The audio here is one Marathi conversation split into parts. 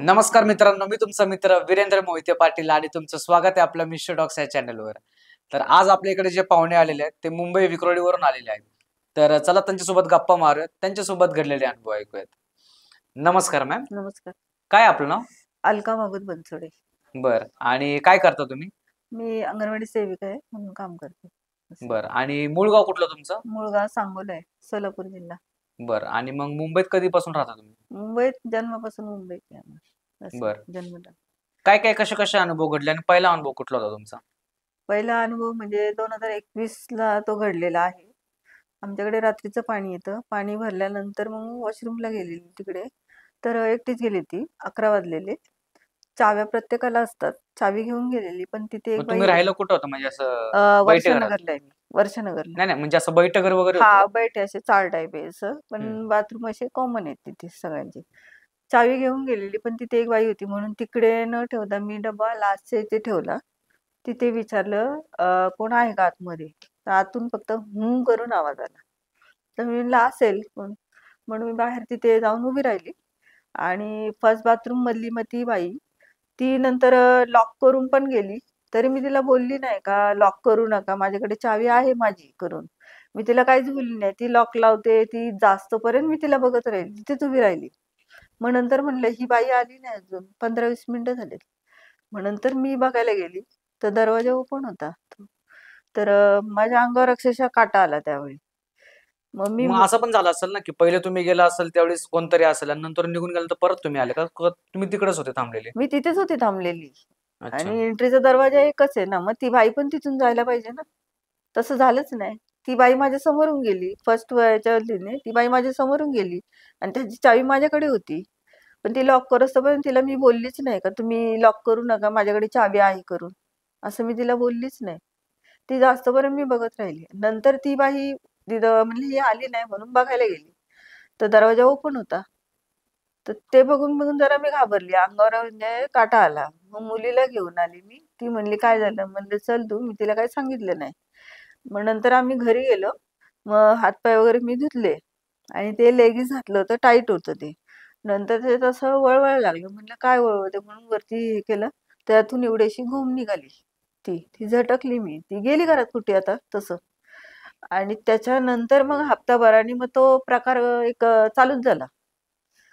नमस्कार मित्रांनो, मी तुमचा मित्र वीरेंद्र मोहिते पाटील आणि तुमचं स्वागत आहे आपलं मिस्टर डॉक्स या चॅनलवर. तर आज आपल्या इकडे जे पाहुणे आलेले आहेत, ते मुंबई विक्रोळीवरून आलेले आहेत. तर चला त्यांच्यासोबत गप्पा मारूयात, त्यांच्यासोबत घडलेले अनुभव ऐकूयात. नमस्कार मॅम, नमस्कार. काय आपलं नाव? अलका मागुत बनसोडे. बरं, आणि काय करता तुम्ही? मी अंगणवाडी सेविका आहे म्हणून काम करते. बरं, आणि मूळ गाव कुठलं तुमचं? मूळ गाव सांगोला आहे, सोलापूर जिल्हा. बरं, आणि मग मुंबईत कधीपासून राहता तुम्ही? मुंबईत जन्मापासून मुंबईत आहे आम्ही. बरं. जन्मला. काय काय कसे अनुभव घडले आणि पहिला अनुभव कुठला होता तुमचा? पहिला अनुभव म्हणजे 2021ला तो घडलेला आहे. आमच्याकडे रात्रीचं पाणी येतं. पाणी भरल्यानंतर मग वॉशरूमला गेलेली तिकडे. तर एकटीच गेली ती. 11 वाजलेले. चाव्या प्रत्येकाला असतात. चावी घेऊन गेलेली, पण तिथे एक मग बाई तुम्ही राहिलं कुठं होतं, म्हणजे असं बैठे घरात? वर्षानगरला आहे मी. वर्षानगरला. नाही नाही, म्हणजे असं बैठक घर वगैरे होतं हा, का? बैठे असे चाळ टाईप आहे असं, पण बाथरूम असे कॉमन आहेत तिथे सगळ्यांचे. चावी घेऊन गेलेली, पण तिथे एक बाई होती म्हणून तिकडे न ठेवता मी डबा लास्टच्या इथे ठेवला. तिथे विचारलं कोण आहे का आतमध्ये? तर आतून फक्त हूं करून आवाज आला. तर मी म्हणलं असेल कोण, म्हणून मी बाहेर तिथे जाऊन उभी राहिली. आणि फर्स्ट बाथरूम मधली मग ती बाई, ती नंतर लॉक करून पण गेली. तरी मी तिला बोलली नाही का लॉक करू नका, माझ्याकडे चावी आहे माझी करून. मी तिला काहीच बोलली नाही. ती लॉक लावते, ती जास्तपर्यंत मी तिला बघत राहिली, तिथेच उभी राहिली. मग नंतर म्हणलं ही बाई आली नाही अजून, 15-20 मिनिटं झालेत. मग नंतर मी बघायला गेली, तर दरवाजा ओपन होता. तर माझ्या अंगावर अक्षरशः काटा आला त्यावेळी. मग मी मग असं पण झालं असेल ना, की पहिले तुम्ही गेला असाल त्यावेळेस कोणतरी असेल आणि नंतर निघून गेल्यानंतर परत तुम्ही आले का? तुम्ही तिकडेच होते थांबलेले? मी तिथेच होती थांबलेली. अच्छा. आणि एंट्रीचा दरवाजा एकच आहे ना, मग ती बाई पण तिथून जायला पाहिजे ना. तसं झालंच नाही. ती बाई माझ्या समोरून गेली. फर्स्ट ह्याच्यावरतीने ती बाई माझ्या समोरून गेली आणि त्याची चावी माझ्याकडे होती. पण ती लॉक करोस्तोपर्यंत तिला मी बोललीच नाही का तुम्ही लॉक करू नका, माझ्याकडे चावी आहे करून. असं मी तिला बोललीच नाही. ती जास्तपर्यंत मी बघत राहिली. नंतर ती बाई तिथं म्हणली ही आली नाही म्हणून बघायला गेली. तर दरवाजा ओपन होता. तर ते बघून जरा मी घाबरली. अंगावर म्हणजे काटा आला. मग मुलीला घेऊन आली मी. ती म्हणली काय झालं? म्हणलं चल तू. मी तिला काही सांगितलं नाही. मग नंतर आम्ही घरी गेलो. मग हातपाय वगैरे मी धुतले आणि ते लेगिन्स घातलं होतं, टाईट होतं ते. नंतर ते तसं वळवायला लागलं. म्हणलं काय वळवते म्हणून वरती हे केलं. त्यातून एवढीशी घुम निघाली. ती झटकली मी. ती गेली घरात कुठे आता तसं. आणि त्याच्यानंतर मग हप्ताभराने मग तो प्रकार एक चालूच झाला.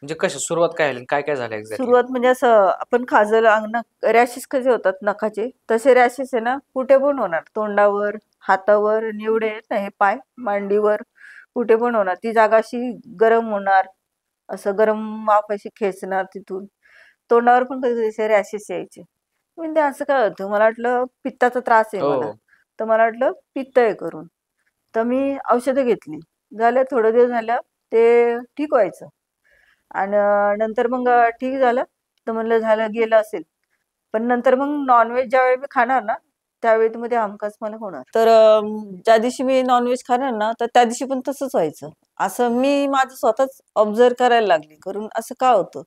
म्हणजे कशी सुरुवात काय झाली? काय काय झालं एक्झॅक्टली? सुरुवात म्हणजे असं आपण खाजलं रॅशेस कसे होतात नखाचे, तसे रॅशेस आहे ना कुठे पण होणार. तोंडावर, हातावर आणि एवढे आहेत ना हे पाय, मांडीवर कुठे पण होणार. ती जागा अशी गरम होणार, असं गरम वाफ अशी खेचणार तिथून. तोंडावर पण कधी कधी रॅशेस यायचे. म्हणजे असं काय होतं, मला वाटलं पित्ताचा त्रास आहे मला. हो. तर मला वाटलं पित्त आहे करून. तर मी औषधं घेतली. झालं थोडे दिवस झालं ते ठीक व्हायचं. आणि नंतर मग ठीक झालं. तर म्हणलं झालं गेलं असेल. पण नंतर मग नॉनव्हेज ज्यावेळी मी खाणार ना, त्यावेळी मध्ये हमखास मला होणार. तर ज्या दिवशी मी नॉनव्हेज खाणार ना, तर त्या दिवशी पण तसंच व्हायचं. असं मी माझं स्वतःच ऑब्झर्व करायला लागली. करून असं का होतं?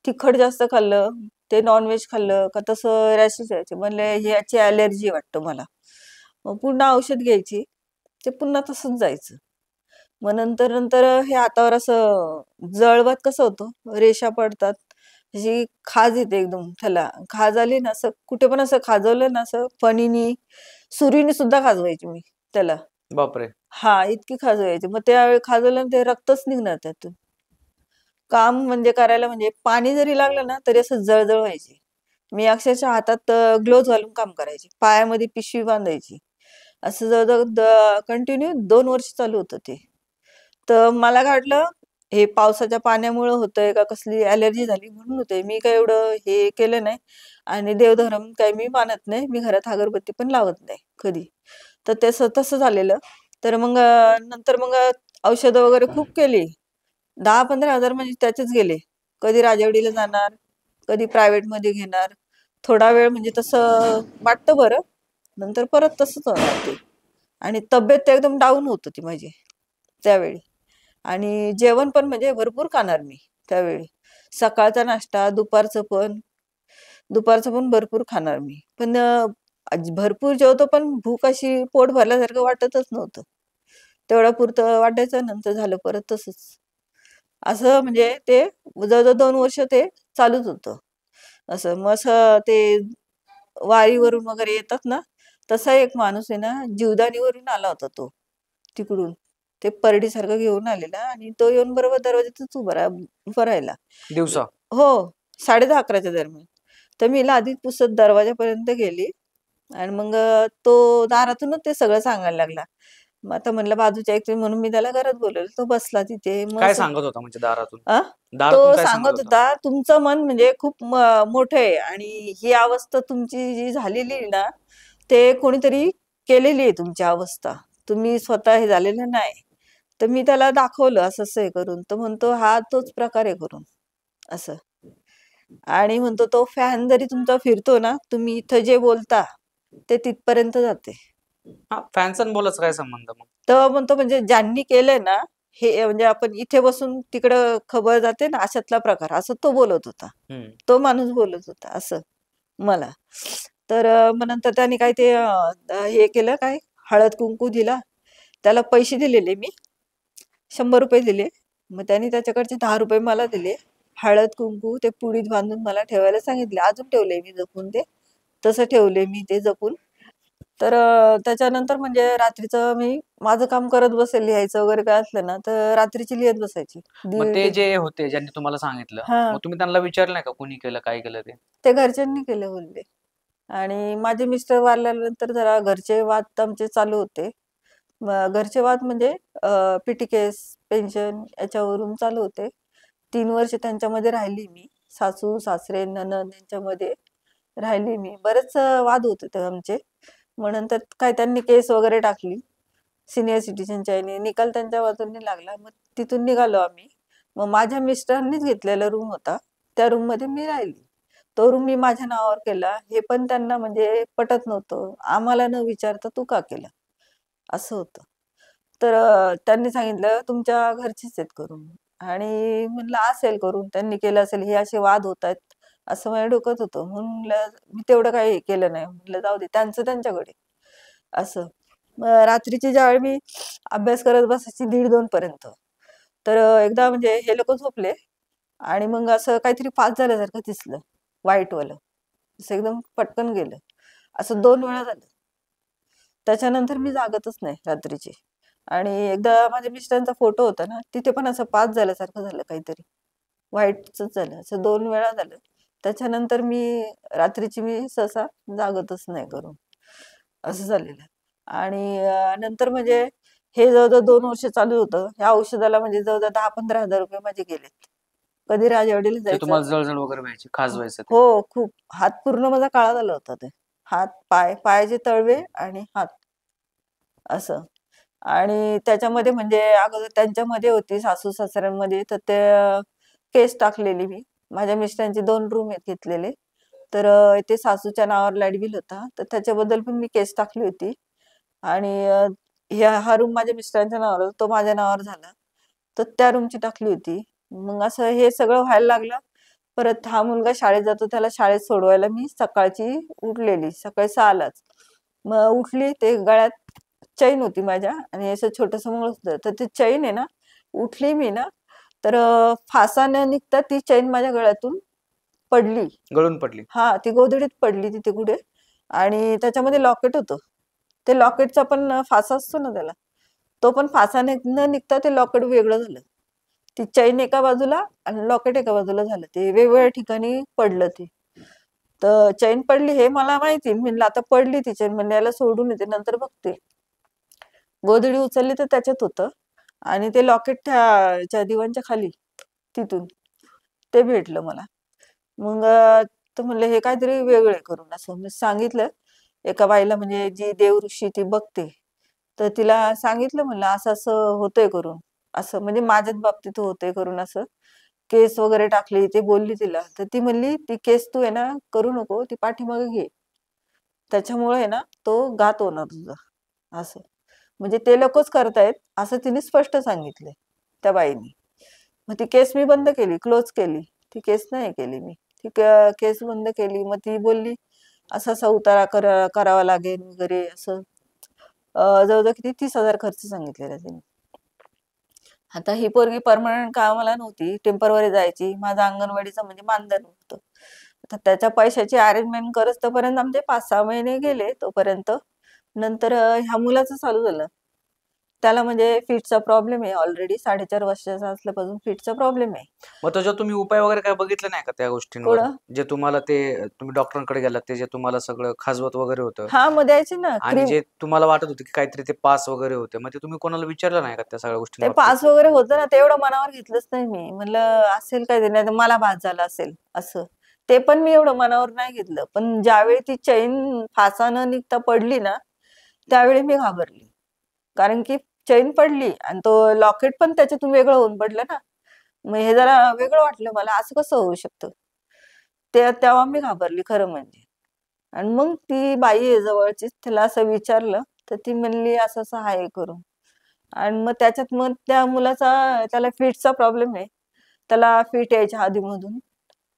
तिखट जास्त खाल्लं, ते नॉनव्हेज खाल्लं का तसं रॅशेस यायचे. म्हणले हे याची ॲलर्जी वाटतं मला. मग पुन्हा औषध घ्यायची. ते पुन्हा तसंच जायचं. मग नंतर हे हातावर असं जळवात कसं होतं, रेषा पडतात. अशी खाज येते एकदम त्याला. खाज आली ना असं कुठे पण असं खाजवलं ना असं फणीनी, सुरीने सुद्धा खाजवायची मी त्याला. बापरे! हा, इतकी खाजवायची. मग त्यावेळी खाजवलं ना ते रक्तच निघणार त्यातून. काम म्हणजे करायला म्हणजे पाणी जरी लागलं ना तरी असं जळजळ व्हायची. मी अक्षरशः हातात ग्लोव्ज घालून काम करायची. पायामध्ये पिशवी बांधायची. असं जवळजवळ कंटिन्यू 2 वर्ष चालू होतं ते. तर मला काय वाटलं हे पावसाच्या पाण्यामुळे होतंय का कसली ॲलर्जी झाली म्हणून होतंय. मी काय एवढं हे केलं नाही आणि देवधर्म काही मी मानत नाही. मी घरात अगरबत्ती पण लावत नाही कधी. तर तसं झालेलं. तर मग नंतर मग औषधं वगैरे खूप केली. 10-15 हजार म्हणजे त्याचेच गेले. कधी राजवडीला जाणार, कधी प्रायव्हेटमध्ये घेणार. थोडा वेळ म्हणजे तसं वाटतं बरं. नंतर परत तसंच होणार ते. आणि तब्येत तर एकदम डाऊन होत होती माझी त्यावेळी. आणि जेवण पण म्हणजे भरपूर खाणार मी त्यावेळी. सकाळचा नाश्ता, दुपारचं पण भरपूर खाणार मी. पण भरपूर जेवतो पण भूक अशी पोट भरल्यासारखं वाटतच नव्हतं. तेवढ्या पुरतं वाटायचं, नंतर झालं परत तसंच. असं म्हणजे ते जवळजवळ 2 वर्ष ते चालूच होतं. असं मग असं ते वारीवरून वगैरे येतात ना, तसा एक माणूस आहे ना, जीवदानीवरून आला होता तो तिकडून. ते परडीसारखं घेऊन आलेला आणि तो येऊन बरोबर दरवाजातच उभा राहिला. दिवसा? हो, 10:30-11च्या दरम्यान. तर मी लादीत पुसत दरवाजापर्यंत गेली आणि मग तो दारातूनच ते सगळं सांगायला लागला. मग आता म्हणलं बाजूच्या ऐकते म्हणून मी त्याला घरात बोलवलं. तो बसला तिथे. मग काय असं सांगत होता म्हणजे दारातून? अ, दारातून तो काय सांगत सांगत होता? होता, "तुमचं मन म्हणजे खूप मोठं आहे आणि ही अवस्था तुमची जी झालेली आहे ना, ते कोणीतरी केलेली आहे तुमची अवस्था. तुम्ही स्वतः हे झालेलं नाही." तर मी त्याला दाखवलं असं-असं हे करून. तो म्हणतो, "हा तोच प्रकार आहे करून." असं. आणि म्हणतो, "तो फॅन जरी तुमचा फिरतो ना, तुम्ही इथं जे बोलता, ते तिथपर्यंत जाते." हां, फॅनचा आणि बोलाचा काय संबंध मग? तर म्हणतो म्हणजे ज्यांनी केलंय ना, हे म्हणजे आपण इथे बसून तिकडं खबर जाते ना, अशातला प्रकार. असं तो बोलत होता. हं. तो माणूस बोलत होता असं मला. तर मग नंतर त्याने काय ते हे केलं काय, हळद-कुंकू दिला. त्याला पैसे दिलेले मी. ₹100 दिले. मग त्याने त्याच्याकडचे ₹10 मला दिले. हळद-कुंकू ते पुडीत बांधून मला ठेवायला सांगितले. अजून ठेवले मी जपून ते. तसं ठेवले मी ते जपून. तर त्याच्यानंतर म्हणजे रात्रीचं मी माझं काम करत बसेल, लिहायचं वगैरे काय असलं ना, तर रात्रीची लिहत बसायची. मग ते 1:30 जे होते ज्यांनी तुम्हाला सांगितलं, हां. मग तुम्ही त्यांना विचारलं नाही का कुणी केलं, काय केलं ते? ते घरच्यांनी केले बोलले. आणि माझे मिस्टर वारल्यानंतर जरा घरचे वाद आमचे चालू होते. घरचे वाद म्हणजे पिटी केस, पेन्शन याच्यावरून चालू होते. 3 वर्ष त्यांच्यामध्ये राहिली मी. सासू-सासरे, नणंद यांच्यामध्ये राहिली मी. बरेच वाद होत होते आमचे. मग नंतर काय त्यांनी केस वगैरे टाकली. सीनियर सिटिझनच्या ह्याने. निकाल त्यांच्या बाजूने लागला. मग तिथून निघालो आम्ही. मग माझ्या मिस्टरांनीच घेतलेला रूम होता. त्या रूममध्ये मी राहिली. तो रूम मी माझ्या नावावर केला. हे पण त्यांना म्हणजे पटत नव्हतं. आम्हाला न विचारता तू का केलं? असं होतं. तर त्यांनी सांगितलं, "तुमच्या घरचीच आहेत करून." आणि म्हणलं, "असेल करून, त्यांनी केलं असेल, हे असे वाद होतायत." असं माझ्या डोक्यात होतं. म्हणून म्हणलं, मी तेवढं काही हे केलं नाही. म्हटलं, "जाऊ दे, त्यांचं त्यांच्याकडे." असं. मग रात्रीची ज्यावेळी मी अभ्यास करत बसायची 1:30-2 पर्यंत. तर एकदा म्हणजे हे लोकं झोपले आणि मग असं काहीतरी पास झाल्यासारखं दिसलं, व्हाईटवालं. असं एकदम पटकन गेलं. असं 2 वेळा झालं. त्याच्यानंतर मी जागतच नाही रात्रीची. आणि एकदा माझ्या मिस्टरांचा फोटो होता ना, तिथे पण असं पाच झाल्यासारखं झालं काहीतरी. व्हाईटचंच झालं. असं 2 वेळा झालं. त्याच्यानंतर रात्रीची मी सहसा जागतच नाही करून. असं झालेलं. आणि नंतर म्हणजे हे जवळ-जवळ 2 वर्ष चालू होतं. ह्या औषधाला म्हणजे जवळ-जवळ ₹10,000-15,000 माझे गेलेत. कधी राजवाडीला ते जायचं. तुम्हाला जळजळ वगैरे व्हायची, खाज व्हायचं ते? हो, खूप. हात पूर्ण माझा काळा झाला होता ते. हात, पाय, पायाचे तळवे आणि हात असं. आणि त्याच्यामध्ये म्हणजे अगोदर त्यांच्यामध्ये होती सासू-सासऱ्यांमध्ये तर ते केस टाकलेली मी. माझ्या मिस्टरांचे 2 रूम आहेत घेतलेले. तर ते सासूच्या नावावर लाईट बिल होता. तर त्याच्याबद्दल पण मी केस टाकली होती. आणि हा रूम माझ्या मिस्टरांच्या नावावर होता. तो माझ्या नावावर झाला. तर त्या रूमची टाकली होती. मग असं हे सगळं व्हायला लागलं. परत हा मुलगा शाळेत जातो, त्याला शाळेत सोडवायला मी सकाळची उठलेली, सकाळी 6:00लाच. मग उठली, ते गळ्यात चैन होती माझ्या आणि असं छोटंसं मुळ होतं. तर ती चैन आहे ना, उठली मी ना, तर फासा न निघता ती चैन माझ्या गळ्यातून पडली. गळून पडली? हां, ती गोधडीत पडली तिथे कुठे आणि त्याच्यामध्ये लॉकेट होतं. ते लॉकेटचा पण फासा असतो ना त्याला, तो पण फासा न निघता ते लॉकेट वेगळं झालं. ती चैन एका बाजूला आणि लॉकेट एका बाजूला झालं. ते वेगवेगळ्या ठिकाणी पडलं ते. तर चैन पडली हे मला माहिती. मी म्हणलं आता पडली ती चैन म्हणलं याला सोडून येते नंतर बघते. गोधडी उचलली तर त्याच्यात होतं आणि ते लॉकेट त्या दिवाणच्या खाली तिथून ते भेटलं मला. मग तर म्हणलं हे काहीतरी वेगळं आहे करून असं. मी सांगितलं एका बाईला म्हणजे जी देवऋषी ती बघते. तर तिला सांगितलं म्हणलं असं-असं होतंय करून. असं म्हणजे माझ्याच बाबतीत होतंय करून असं. केस वगैरे टाकली ते बोलली तिला. तर ती म्हणली, "ती केस तू आहे ना करू नको, ती पाठीमागे घे. त्याच्यामुळे आहे ना तो घात होणार तुझा." असं. म्हणजे ते लोकच करतायत असं तिने स्पष्ट सांगितलंय त्या बाईनी. मग ती केस मी बंद केली, क्लोज केली. ती केस नाही केली मी. ती केस बंद केली. मग ती बोलली, "असा-असा उतारा करावा लागेल" वगैरे असं. जवळ-जवळ किती 30,000 खर्च सांगितलेला तिने. आता ही पोरगी पर्मनंट कामाला नव्हती, टेम्पररी जायची. माझं अंगणवाडीचं म्हणजे मानधन होतं. तर त्याच्या पैशाची अरेंजमेंट करत तोपर्यंत आमचे 5-6 महिने गेले तोपर्यंत. नंतर ह्या मुलाचं चालू झालं. त्याला म्हणजे फिटचा प्रॉब्लेम आहे ऑलरेडी 4.5 वर्षाचा असल्यापासून फिटचा प्रॉब्लेम आहे. मग त्याच्यावर तुम्ही उपाय वगैरे काय बघितले नाही का त्या गोष्टींवर? कोणं? जे तुम्हाला ते तुम्ही डॉक्टरांकडे गेलात ते जे तुम्हाला सगळं खाजवत वगैरे होतं हां, मग द्यायचे ना आणि क्रीम. जे तुम्हाला वाटत होतं की काहीतरी ते पास वगैरे होते, मग ते तुम्ही कोणाला विचारलं नाही का त्या सगळ्या ते गोष्टींबाबतीत? पास वगैरे होतं ना, ते एवढं मनावर घेतलंच नाही मी. म्हणलं असेल काहीतरी, नाहीतर मला भास झाला असेल असं. ते पण मी एवढं मनावर नाही घेतलं. पण ज्यावेळी ती चैन फासा न निघता पडली ना, त्यावेळी मी घाबरली. कारण की चैन पडली आणि तो लॉकेट पण त्याच्यातून वेगळं होऊन पडलं ना. मग हे जरा वेगळं वाटलं मला, असं कसं होऊ शकतं? तेव्हा मी घाबरली खरं म्हणजे. आणि मग ती बाई आहे जवळचीच, तिला असं विचारलं, तर ती म्हणली असं-असं आहे करून. आणि मग त्याच्यात मग त्या मुलाचा त्याला फिटचा प्रॉब्लेम आहे. त्याला फिट यायच्या आधीमधून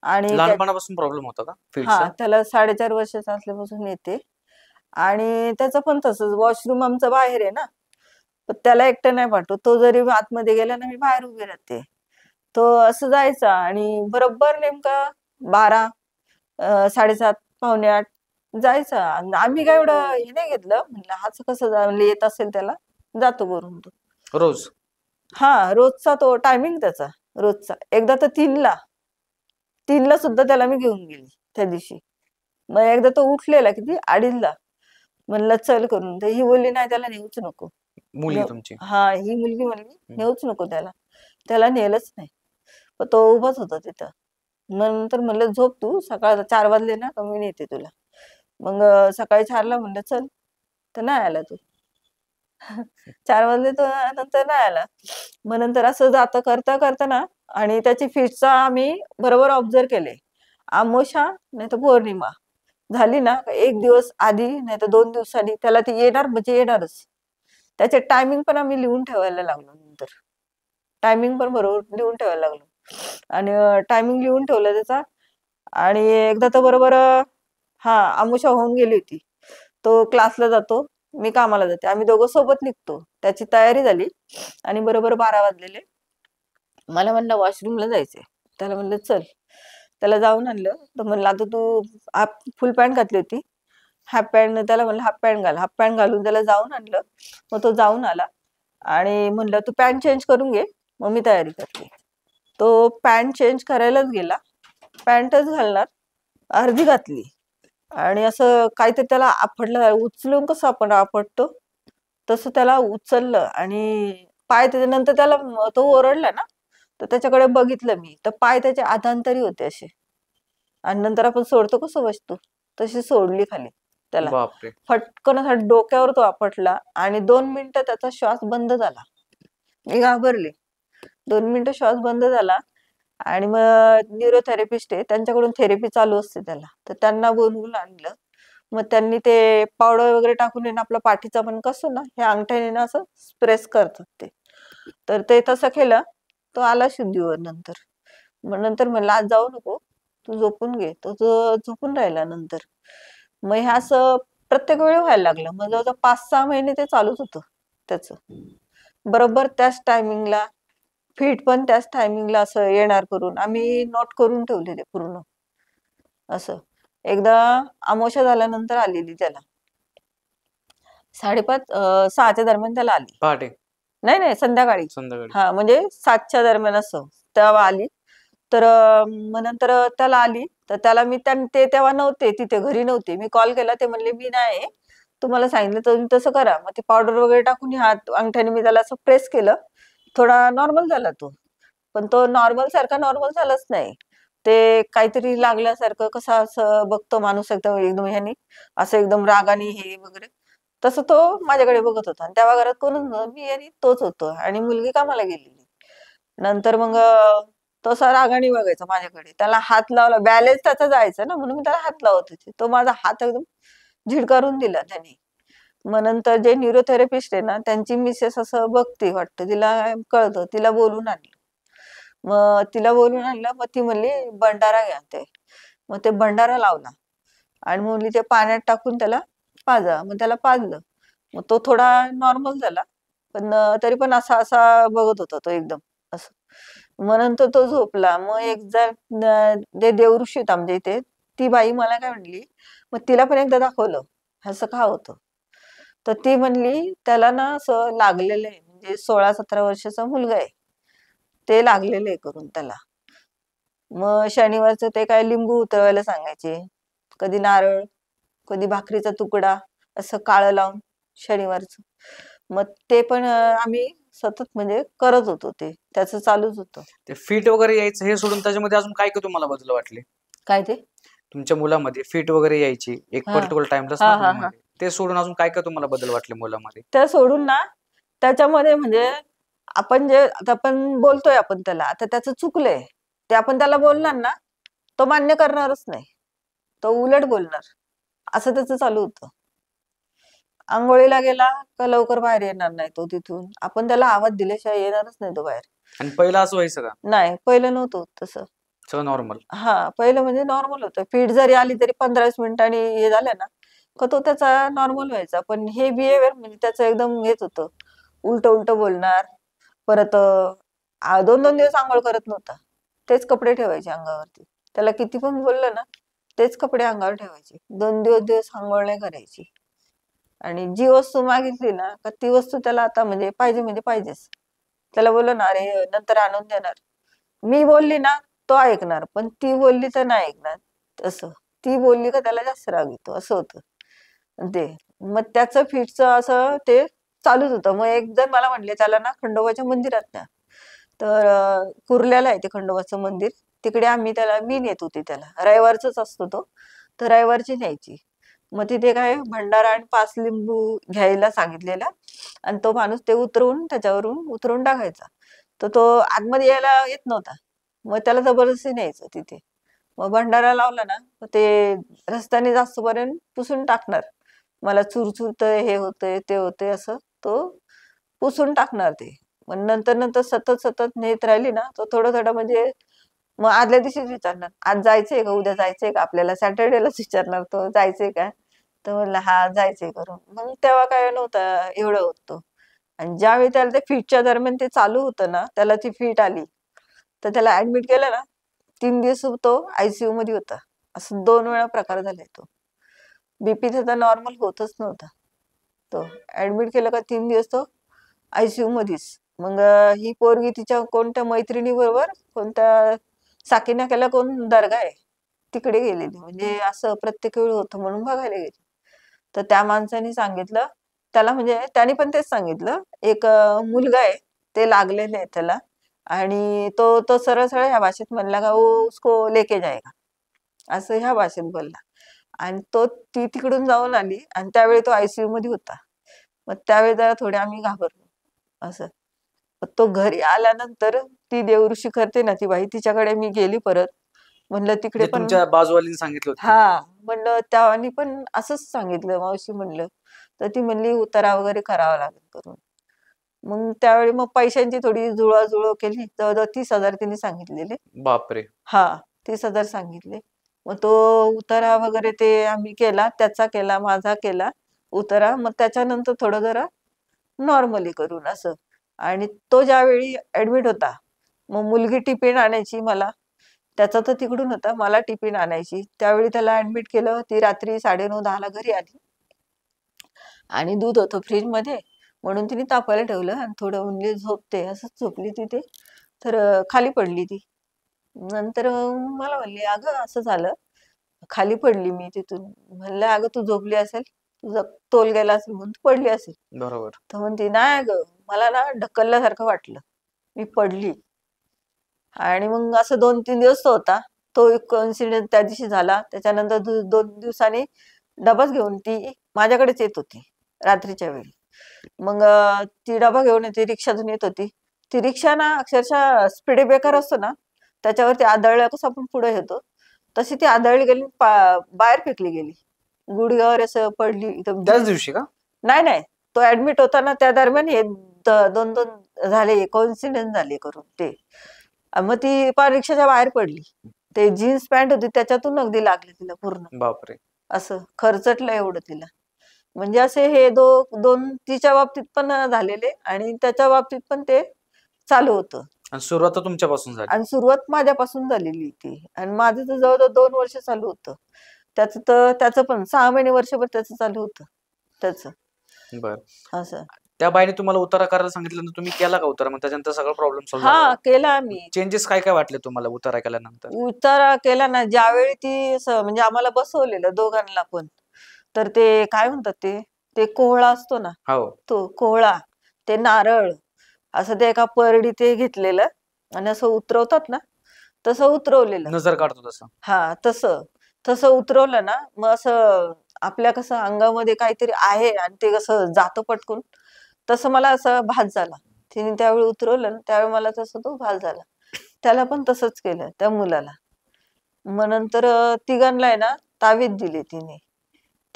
आणि त्या लहानपणापासून प्रॉब्लेम होता का फिटचा? हां, त्याला 4.5 वर्षाचा असल्यापासून येते. आणि त्याचं पण तसंच वॉशरूम आमचं बाहेर आहे ना, तर त्याला एकटं नाही पाठवत. तो जरी आतमध्ये गेला ना, मी बाहेर उभी राहते. तो असं जायचा आणि बरोबर नेमका 12 7:30 पावणे 8 जायचा. आणि आम्ही काय एवढं हे नाही घेतलं. म्हणलं हाच कसं म्हणलं येत असेल त्याला, जातो करून तो. रोज? हां, रोजचा तो टायमिंग त्याचा, रोजचा. एकदा तर 3ला 3ला सुद्धा त्याला मी घेऊन गेली त्या दिवशी. मग एकदा तो उठलेला किती 2:30ला. म्हणलं चल करून. तर ही बोलली, "नाही त्याला नेऊच नको." मुलगी न तुमची? हां, ही मुलगी म्हणली, हं. "नेऊच नको त्याला." त्याला नेलंच नाही. मग तो उभाच होता तिथं. मग नंतर म्हणलं, "झोप तू, सकाळ 4 वाजले ना का मी नेते तुला." मग सकाळी 4ला म्हणलं, "चल." तर नाही आला तो. 4 वाजले तर नंतर नाही आला. मग नंतर असं जातं करता ना आणि त्याची फिटचा आम्ही बरोबर ऑब्झर्व्ह केले. अमावास्या नाहीतर पौर्णिमा झाली ना, 1 दिवस आधी नाहीतर 2 दिवसांनी त्याला ती येणार म्हणजे येणारच. त्याचे टायमिंग पण आम्ही लिहून ठेवायला लागलो नंतर. टायमिंग पण बरोबर लिहून ठेवायला लागलो. आणि टायमिंग लिहून ठेवला त्याचा. आणि एकदा तर बरोबर हां, अमावास्या होऊन गेली होती. तो क्लासला जातो, मी कामाला जाते. आम्ही दोघं सोबत निघतो. त्याची तयारी झाली आणि बरोबर 12 वाजलेले. मला म्हणलं वॉशरूमला जायचंय. त्याला म्हणलं चल. त्याला जाऊन आणलं. तर म्हणलं आता तू फुल पॅन्ट घातली होती. हाफ पॅन्ट त्याला म्हणलं हाफ पॅन्ट घाल. हाफ पॅन्ट घालून त्याला जाऊन आणलं. मग तो जाऊन आला आणि म्हणलं तू पॅन्ट चेंज करून घे. मग मी तयारी करते. तो पॅन्ट चेंज करायलाच गेला. पॅन्टच घालणार, अर्धी घातली आणि असं काहीतरी त्याला आपटलं. उचलून कसं आपण आपटतो, तसं त्याला उचललं आणि पाय त्याच्यानंतर त्याला तो ओरडला ना, तर त्याच्याकडे बघितलं मी. तर पाय त्याचे अधांतरी होते असे. आणि नंतर आपण सोडतो कसं वस्तू, तशी सोडली खाली त्याला. बापरे! फटकन असा डोक्यावर तो आपटला आणि 2 मिनिटं त्याचा श्वास बंद झाला. मी घाबरले. 2 मिनिटं श्वास बंद झाला आणि मग न्यूरोथेरपिस्ट आहे, त्यांच्याकडून थेरपी चालू असते त्याला. तर त्यांना बोलवून आणलं. मग त्यांनी ते पावडर वगैरे टाकून आहे ना, आपला पाठीचा पण कसं ना, हे अंगठ्याने ना असं प्रेस करतात ते. तर ते तसं केलं, तो आला शुद्धीवर नंतर. मग नंतर म्हणलं, "आज जाऊ नको, तू झोपून घे." तो झोपून राहिला नंतर. मग हे असं प्रत्येक वेळी व्हायला लागलं. मग जवळ-जवळ 5-6 महिने ते चालूच होतं त्याचं. बरोबर त्याच टायमिंगला फिट पण त्याच टायमिंगला असं येणार करून आम्ही नोट करून ठेवलेले पूर्ण असं. एकदा अमावास्या झाल्यानंतर आलेली त्याला. 5:30 6च्या दरम्यान त्याला आली. पहाटे? नाही, नाही संध्याकाळी. संध्याकाळी? हां, म्हणजे 7च्या दरम्यान असं तेव्हा आली. तर मग नंतर त्याला आली. तर त्याला मी ते तेव्हा नव्हते तिथे घरी नव्हते. मी कॉल केला ते म्हणले, "मी नाही आहे. तुम्हाला सांगितलं तुम्ही तसं करा." मग ते पावडर वगैरे टाकून हात अंगठ्याने मी त्याला असं प्रेस केलं. थोडा नॉर्मल झाला तो. पण तो नॉर्मल झालाच नाही. ते काहीतरी लागल्यासारखं कसं असं बघतो माणूस एकदम एकदम ह्यानी, असं एकदम रागाने हे वगैरे. तसं तो माझ्याकडे बघत होता आणि तेव्हा घरात कोणच नव्हतं. मी आणि तोच होतो आणि मुलगी कामाला गेलेली. नंतर मग तो असा रागाने बघायचा माझ्याकडे. त्याला हात लावला, बॅलन्स त्याचा जायचा ना, म्हणून मी त्याला हात लावत होते. तो माझा हात एकदम झिडकारून दिला त्याने. मग नंतर जे न्यूरोथेरपिस्ट आहे ना, त्यांची मिसेस असं बघते वाटतं. तिला कळतं. तिला बोलवून आणलं. मग तिला बोलवून आणलं. मग ती म्हणली, "भंडारा घ्या ते." मग ते भंडारा लावला आणि मग म्हणली, "ते पाण्यात टाकून त्याला पाजा." मग त्याला पाजलं. मग तो थोडा नॉर्मल झाला. पण तरी पण असा-असा बघत होता तो एकदम असं. मग नंतर तो झोपला. मग एक जण ते देवऋषी आहेत आमच्या इथे. ती बाई मला काय म्हणली, मग तिला पण एकदा दाखवलं असं का होतं. तर ती म्हणली त्याला ना असं लागलेलं आहे, म्हणजे 16-17 वर्षाचा मुलगा आहे, ते लागलेलं आहे करून त्याला. मग शनिवारचं ते काय लिंबू उतरवायला सांगायचे, कधी नारळ, कधी भाकरीचा तुकडा, असं काळं लावून शनिवारचं. मग ते पण आम्ही सतत म्हणजे करत होतो, ते त्याचं चालूच होतं. ते फिट वगैरे यायचं हे सोडून त्याच्यामध्ये अजून काय काय तुम्हाला बदल वाटले काय ते? तुमच्या मुलामध्ये? फिट वगैरे यायची एक हा पर्टिक्युलर टाइमलाच हा ना हा हा मध्ये, ते सोडून अजून काय काय तुम्हाला बदल वाटले मुलामध्ये? त्या सोडून ना त्याच्यामध्ये म्हणजे आपण जे आता आपण बोलतोय आपण त्याला, आता त्याचं चुकलंय ते आपण त्याला बोलणार ना, तो मान्य करणारच नाही, तो उलट बोलणार, असं त्याचं चालू होतं. आंघोळीला गेला का लवकर बाहेर येणार नाही तो तिथून, आपण त्याला आवाज दिल्याशिवाय येणारच नाही तो बाहेर. आणि पहिलं असं व्हायचं का? नाही, पहिलं नव्हतं होत तसं. सगळं नॉर्मल? हा, पहिलं म्हणजे नॉर्मल होतं. फिट जरी आली तरी 15-20 मिनिटांनी हे झालं ना, का तो त्याचा नॉर्मल व्हायचा. पण हे बिहेवियर म्हणजे त्याचं एकदम हेच होतं. उलटं उलटं बोलणार. परत 2-2 दिवस अंघोळ करत नव्हता. तेच कपडे ठेवायचे अंगावरती. त्याला किती पण बोललं ना, तेच कपडे अंगावर ठेवायचे. 2 दिवस दिवस अंघोळ नाही करायची. आणि जी वस्तू मागितली ना, का ती वस्तू त्याला आता म्हणजे पाहिजे म्हणजे पाहिजेच. त्याला बोललो ना, अरे नंतर आणून देणार. मी बोलली ना, तो ऐकणार, पण ती बोलली तर नाही ऐकणार. तसं. ती बोलली का त्याला जास्त राग येतो, असं होतं. ते. मग त्याचं फिटचं असं ते चालूच होतं. मग एक जण मला म्हणले, त्याला ना खंडोबाच्या मंदिरात न्या. तर कुर्ल्याला आहे ते खंडोबाचं मंदिर. तिकडे मी नेत होती त्याला. रविवारचाच असतो तो. तर रविवारची न्यायची. मग तिथे काय भंडारा आणि 5 लिंबू घ्यायला सांगितलेला आणि तो माणूस ते त्याच्यावरून उतरवून टाकायचा. तर तो आतमध्ये यायला येत नव्हता. मग त्याला जबरदस्ती न्यायचं तिथे. मग भंडारा लावला ना, मग ते रस्त्याने जास्तपर्यंत पुसून टाकणार. मला चुरचुरतंय, हे होतंय, ते होतंय असं तो पुसून टाकणार ते. मग नंतर सतत नेत राहिली ना, तो थोडं म्हणजे मग आदल्या दिवशीच विचारणार, "आज जायचंय का? उद्या जायचंय का आपल्याला?" सॅटर्डेलाच विचारणार तो, "जायचंय का?" तर म्हणलं, "हां, जायचंय" करून. मग तेव्हा काय नव्हतं एवढं होत तो. आणि ज्यावेळी त्याला ते फिटच्या दरम्यान ते चालू होतं ना, त्याला ती फिट आली, तर त्याला ऍडमिट केलं ना, 3 दिवस तो आयसीयू मध्ये होता. असं 2 वेळा प्रकार झालाय तो. बीपी त्याचा नॉर्मल होतच नव्हता. तो ऍडमिट केलं का 3 दिवस तो आयसीयू मध्येच. मग ही पोरगी तिच्या कोणत्या मैत्रिणी बरोबर कोणत्या साकीनाक्याला कोण दर्गा आहे तिकडे गेलेली. म्हणजे असं प्रत्येक वेळी होतं म्हणून बघायला गेली. तर त्या माणसाने सांगितलं त्याला, म्हणजे त्याने पण तेच सांगितलं, एक मुलगा आहे, ते लागलेले आहे त्याला. आणि तो तो सरळ सरळ ह्या भाषेत म्हणला का, "वो उसको लेके जाएगा." असं ह्या भाषेत बोलला. आणि ती तिकडून जाऊन आली आणि त्यावेळी तो आयसीयू मध्ये होता. मग त्यावेळी जरा थोडे आम्ही घाबरलो असं. मग तो घरी आल्यानंतर ती देवऋषी करते ना ती बाई, तिच्याकडे मी गेली परत. म्हणलं तिकडे जे पण तुमच्या बाजूवालीने सांगितलं होतं ते? हा, म्हणलं त्यावानी पण असंच सांगितलं मावशी म्हणलं. तर ती म्हणली उतारा वगैरे करावा लागेल करून. मग त्यावेळी मग पैशांची थोडी जुळवाजुळव केली. जवळजवळ 30,000 तिने सांगितलेले. बापरे! हा, 30,000 सांगितले. मग तो उतारा वगैरे ते आम्ही केला, त्याचा केला, माझा केला उतारा. मग त्याच्यानंतर थोडं जरा नॉर्मली करून असं. आणि तो ज्यावेळी ऍडमिट होता, मग मुलगी टिफिन आणायची मला, त्याचा तर तिकडून होता, मला टिफिन आणायची. त्यावेळी त्याला ऍडमिट केलं. ती रात्री 9:30-10 ला घरी आली आणि दूध होतं फ्रीज मध्ये, म्हणून तिने तापायला ठेवलं आणि थोडं म्हणजे झोपते असंच झोपली तिथे. तर खाली पडली ती. नंतर मला म्हणली, "अगं असं झालं, खाली पडली मी तिथून." म्हणलं, "अगं तू झोपली असेल, तुझा तोल गेला असेल म्हणून तू पडली असेल." बरोबर. तर म्हणते, "नाही अगं, मला ना ढकलल्यासारखं वाटलं, मी पडली." आणि मग असं 2-3 दिवस तो होता. तो एक कोइन्सिडेंस त्या दिवशी झाला. त्याच्यानंतर 2 दिवसांनी डबाच घेऊन ती माझ्याकडेच येत होती रात्रीच्या वेळी. मग ती डबा घेऊन येते, रिक्षातून येत होती. ती रिक्षा ना अक्षरशः स्पीड ब्रेकर असतो ना, त्याच्यावरती आदळलं कसं आपण पुढे येतो, तशी ती आदळली गेली, बाहेर फेकली गेली. गुडघ्यावर असं पडली एकदम त्याच जीन्स. दिवशी का? नाही. तो ऍडमिट होता ना त्या दरम्यान हे 2-2 झाले, कोइन्सिडेंस झाले करून ते. मग ती पार रिक्षाच्या बाहेर पडली. ते जीन्स पॅन्ट होती त्याच्यातून अगदी लागली तिला पूर्ण. बापरे! असं खरचटलं एवढं तिला. म्हणजे असे हे 2 तिच्या बाबतीत पण झालेले आणि त्याच्या बाबतीत पण ते चालू होतं. आणि सुरुवात तर तुमच्यापासून झाली. आणि सुरुवात माझ्यापासून झालेली ती. आणि माझं तर जवळजवळ 2 वर्ष चालू होतं. त्याचं पण 6 महिने वर्षभर त्याचं चालू होतं त्याचं बर. असं. त्या बाईने तुम्हाला उतारा करायला सांगितल्यानंतर तुम्ही केला का उतारा? मग त्याच्यानंतर सगळा प्रॉब्लेम सॉल्व्ह झाला हा का? केला आम्ही. चेंजेस काय काय वाटले तुम्हाला उतारा केल्यानंतर? उतारा केला ना, ज्यावेळी ती म्हणजे आम्हाला बसवलेलं दोघांना पण. तर ते काय म्हणतात ते कोहळा असतो ना, हो. तो कोहळा, ते नारळ असं ते एका परडी ते घेतलेलं आणि असं उतरवतात ना, तसं उतरवलेलं. नजर काढतो तसं. हा तसं तसं उतरवलं ना, मग असं आपल्या कसं अंगामध्ये काहीतरी आहे आणि ते कसं जातं पटकून, तसं मला असा भास झाला. तिने त्यावेळी उतरवलं ना, त्यावेळी मला तसं तो भास झाला. त्याला पण तसंच केलं त्या मुलाला. मग नंतर तिघांना आहे ना तावीज दिले तिने,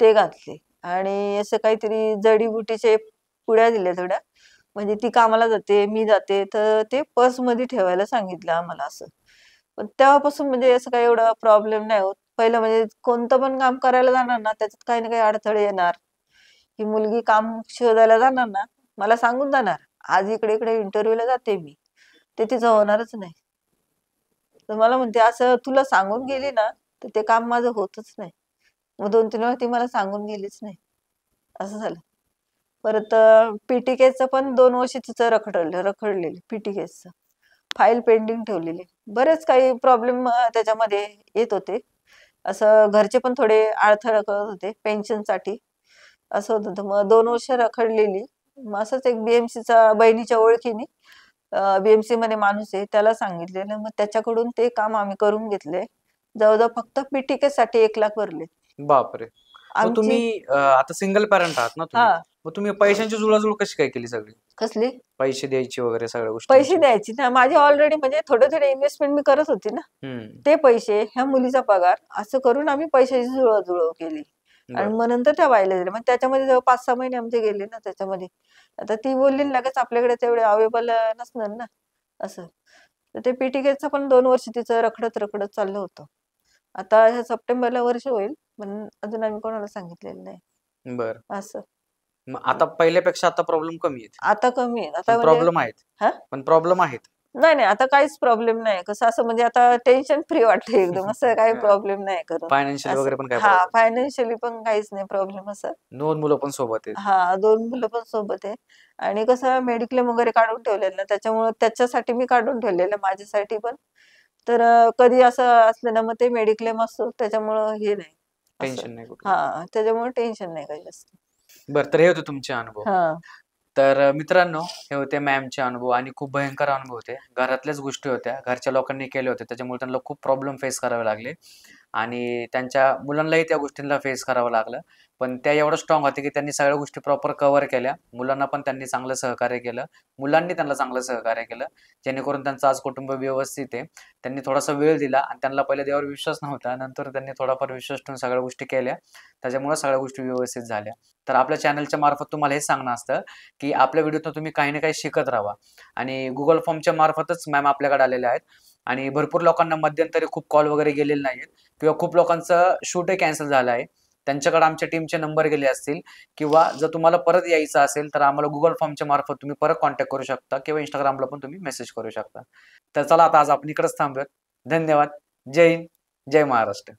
ते घातले आणि असं काहीतरी जडीबुटीचे पुड्या दिल्या थोड्या. म्हणजे ती कामाला जाते, मी जाते, तर ते पर्समध्ये ठेवायला सांगितलं आम्हाला असं. पण तेव्हापासून म्हणजे असं काही एवढा प्रॉब्लेम नाही होत. पहिलं म्हणजे कोणतं पण काम करायला जाणार ना, त्याच्यात काही ना काही अडथळे येणार. ही मुलगी काम शोधायला जाणार ना, मला सांगून जाणार, आज इकडे इकडे इंटरव्ह्यूला जाते मी. ते तिचं होणारच नाही. तर मला म्हणते, असं तुला सांगून गेली ना, तर ते काम माझं होतच नाही. मग 2-3 वेळा ती मला सांगून गेलीच नाही. असं झालं. परत पीटीकेचं पण 2 वर्ष तिचं रखडलेलं पीटीकेचं. फाईल पेंडिंग ठेवलेली. बरेच काही प्रॉब्लेम त्याच्यामध्ये येत होते. असं घरचे पण थोडे अडथळे करत होते पेन्शनसाठी. असं होत होतं. मग 2 वर्ष रखडलेली. मग असंच एक बीएमसीचा बहिणीच्या ओळखीने बीएमसी मध्ये माणूस आहे, त्याला सांगितलेलं. मग त्याच्याकडून ते काम आम्ही करून घेतले. जवळजवळ फक्त पीटीके साठी 1 लाख भरले. बापरे! मग आमची तुम्ही आता सिंगल पॅरेंट आहात ना तुम्ही? हा मग तुम्ही पैशांची जुळवाजुळव कशी काय केली सगळी? कसली पैसे द्यायची वगैरे सगळ्या पैसे गोष्टींची? द्यायची ना, माझे ऑलरेडी म्हणजे थोडे थोडे इन्व्हेस्टमेंट मी करत होती ना, हम्म. ते पैसे, ह्या मुलीचा पगार, असं करून आम्ही पैशाची जुळवाजुळव केली. आणि बर. मग नंतर त्या बाईला दिले. मग त्याच्यामध्ये जवळ 5-6 महिने आमचे गेले ना त्याच्यामध्ये. आता ती बोलली ना, लगेच आपल्याकडे तेवढे अवेलेबल नसणार ना असं. तर ते पीटीकेचं पण 2 वर्ष तिचं रखडत रखडत चाललं होतं. आता ह्या सप्टेंबरला वर्ष होईल, पण अजून आम्ही कोणाला सांगितलेलं नाही बर. असं. मग आता पहिल्यापेक्षा आता प्रॉब्लेम कमी आहेत. आता कमी आहे आता पण म्हणजे. प्रॉब्लेम आहेत. हा पण प्रॉब्लेम आहेत. नाही नाही, आता काहीच प्रॉब्लेम नाही. कसं असं म्हणजे आता टेन्शन फ्री वाटतं एकदम. असं काही प्रॉब्लेम नाही करून फायनान्शियल असं. वगैरे पण काय हा प्रॉब्लेम? फायनान्शियली पण काहीच नाही प्रॉब्लेम असं. 2 मुलं पण सोबत आहेत. हा 2 मुलं पण सोबत आहे. आणि कसं मेडिक्लेम वगैरे काढून ठेवलेलं ना, त्याच्यामुळे त्याच्यासाठी मी काढून ठेवलेलं माझ्यासाठी पण. तर कधी असं असलं ना, मग ते मेडिक्लेम असतो त्याच्यामुळं हे नाही असं. टेन्शन नाही कुठलं. हा त्याच्यामुळे टेन्शन नाही काही जास्त. बरं, तर हे होते तुमचे अनुभव. हा तर मित्रांनो, हे होते मॅमचे अनुभव आणि खूप भयंकर अनुभव होते. घरातल्याच गोष्टी होत्या. घरच्या लोकांनी केले होते. त्याच्यामुळे त्यांना खूप प्रॉब्लेम फेस करावे लागले आणि त्यांच्या मुलांनाही त्या गोष्टींना फेस करावं लागलं. पण त्या एवढ्या स्ट्रॉंग होत्या, की त्यांनी सगळ्या गोष्टी प्रॉपर कव्हर केल्या. मुलांना पण त्यांनी चांगलं सहकार्य केलं. मुलांनी त्यांना चांगलं सहकार्य केलं. जेणेकरून त्यांचं आज कुटुंब व्यवस्थित आहे. त्यांनी थोडासा वेळ दिला आणि त्यांना पहिल्या देवावर विश्वास नव्हता. नंतर त्यांनी थोडाफार विश्वास ठेवून सगळ्या गोष्टी केल्या. त्याच्यामुळे सगळ्या गोष्टी व्यवस्थित झाल्या. तर आपल्या चॅनलच्या मार्फत तुम्हाला हेच सांगणं असतं, की आपल्या व्हिडिओतून तुम्ही काही ना काही शिकत राहावा आणि Google फॉर्मच्या मार्फतच मॅम आपल्याकडे आलेल्या आहेत आणि भरपूर लोकांना मध्यंतरी खूप कॉल वगैरे गेलेले नाहीत किंवा खूप लोकांचं शूटही कॅन्सल झालं आहे. त्यांच्याकडे आमच्या टीमचे नंबर गेले असतील किंवा जर तुम्हाला परत यायचं असेल तर आम्हाला Google फॉर्मच्या मार्फत तुम्ही परत कॉन्टॅक्ट करू शकता किंवा Instagramला पण तुम्ही मेसेज करू शकता. तर चला आता आज आपण इकडेच थांबूयात. धन्यवाद. जय हिंद, जय महाराष्ट्र.